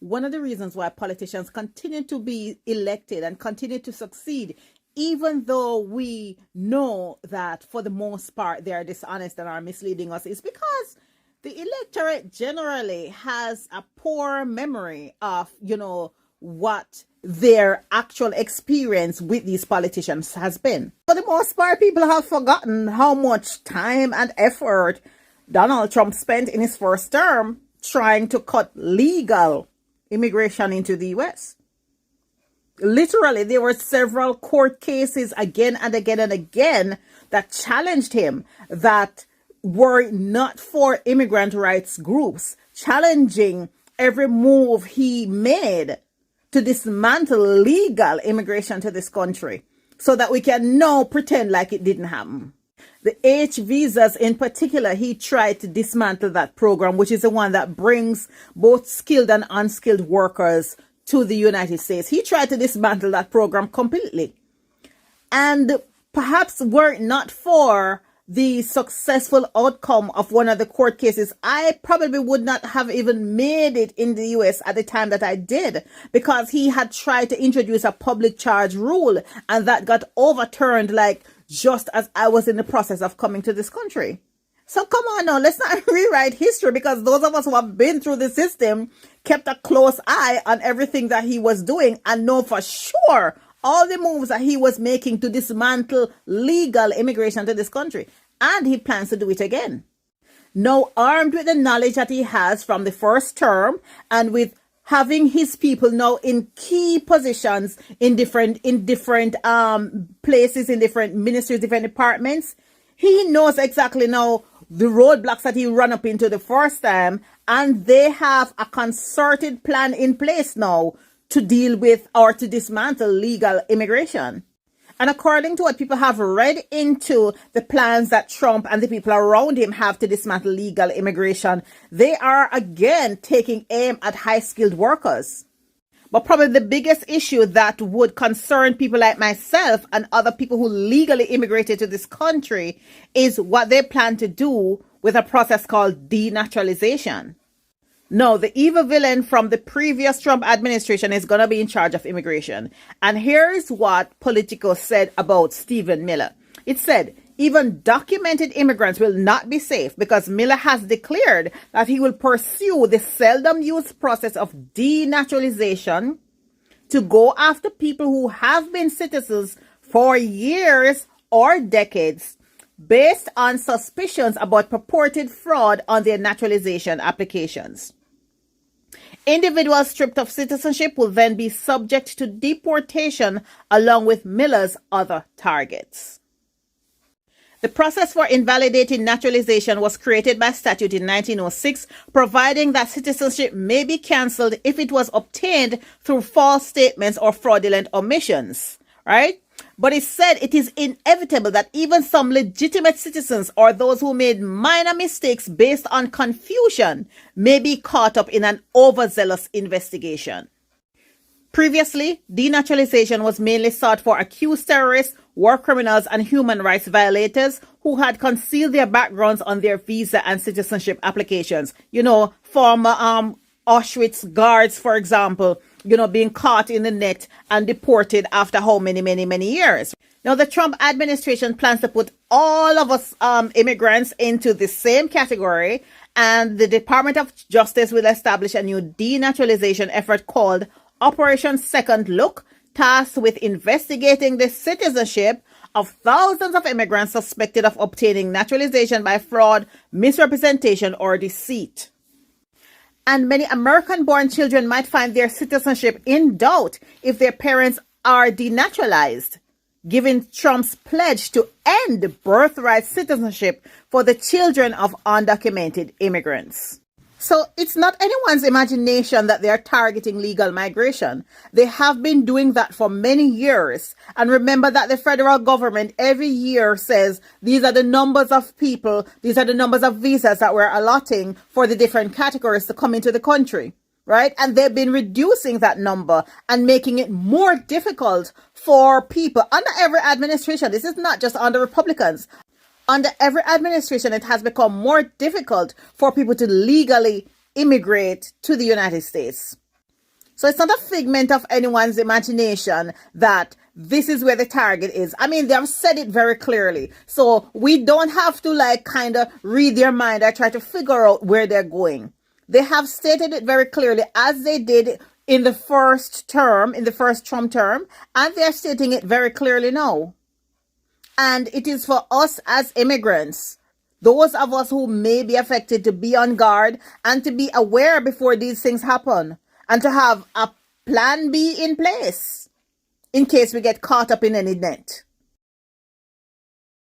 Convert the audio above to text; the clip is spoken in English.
one of the reasons why politicians continue to be elected and continue to succeed, even though we know that for the most part they are dishonest and are misleading us, is because the electorate generally has a poor memory of, what their actual experience with these politicians has been. For the most part, people have forgotten how much time and effort Donald Trump spent in his first term trying to cut legal immigration into the US. Literally, there were several court cases again and again and again that challenged him, that were not for immigrant rights groups, challenging every move he made to dismantle legal immigration to this country so that we can now pretend like it didn't happen. The H visas in particular, he tried to dismantle that program, which is the one that brings both skilled and unskilled workers to the United States. He tried to dismantle that program completely. And perhaps were it not for the successful outcome of one of the court cases, I probably would not have even made it in the US at the time that I did, because he had tried to introduce a public charge rule and that got overturned like just as I was in the process of coming to this country. So come on now, let's not rewrite history, because those of us who have been through the system kept a close eye on everything that he was doing and know for sure all the moves that he was making to dismantle legal immigration to this country. And he plans to do it again. Now, armed with the knowledge that he has from the first term, and with having his people now in key positions in different places, in different ministries, different departments, he knows exactly now the roadblocks that he ran up into the first time, and they have a concerted plan in place now to deal with or to dismantle legal immigration. And according to what people have read into the plans that Trump and the people around him have to dismantle legal immigration, they are again taking aim at high-skilled workers. But probably the biggest issue that would concern people like myself and other people who legally immigrated to this country is what they plan to do with a process called denaturalization. No, the evil villain from the previous Trump administration is going to be in charge of immigration. And here's what Politico said about Stephen Miller. It said, even documented immigrants will not be safe because Miller has declared that he will pursue the seldom used process of denaturalization to go after people who have been citizens for years or decades based on suspicions about purported fraud on their naturalization applications. Individuals stripped of citizenship will then be subject to deportation along with Miller's other targets. The process for invalidating naturalization was created by statute in 1906, providing that citizenship may be cancelled if it was obtained through false statements or fraudulent omissions, right? But it said it is inevitable that even some legitimate citizens or those who made minor mistakes based on confusion may be caught up in an overzealous investigation. Previously, denaturalization was mainly sought for accused terrorists, war criminals, and human rights violators who had concealed their backgrounds on their visa and citizenship applications. Former Auschwitz guards, for example, being caught in the net and deported after how many years. Now, the Trump administration plans to put all of us immigrants into the same category, and the Department of Justice will establish a new denaturalization effort called Operation Second Look, tasked with investigating the citizenship of thousands of immigrants suspected of obtaining naturalization by fraud, misrepresentation, or deceit. And many American-born children might find their citizenship in doubt if their parents are denaturalized, given Trump's pledge to end birthright citizenship for the children of undocumented immigrants. So it's not anyone's imagination that they are targeting legal migration. They have been doing that for many years. And remember that the federal government every year says these are the numbers of people, these are the numbers of visas that we're allotting for the different categories to come into the country, right? And they've been reducing that number and making it more difficult for people under every administration. This is not just under Republicans. Under every administration, it has become more difficult for people to legally immigrate to the United States. So it's not a figment of anyone's imagination that this is where the target is. I mean, they have said it very clearly. So we don't have to like kind of read their mind or try to figure out where they're going. They have stated it very clearly, as they did in the first term, in the first Trump term, and they're stating it very clearly now. And it is for us as immigrants, those of us who may be affected, to be on guard and to be aware before these things happen, and to have a plan B in place in case we get caught up in any net.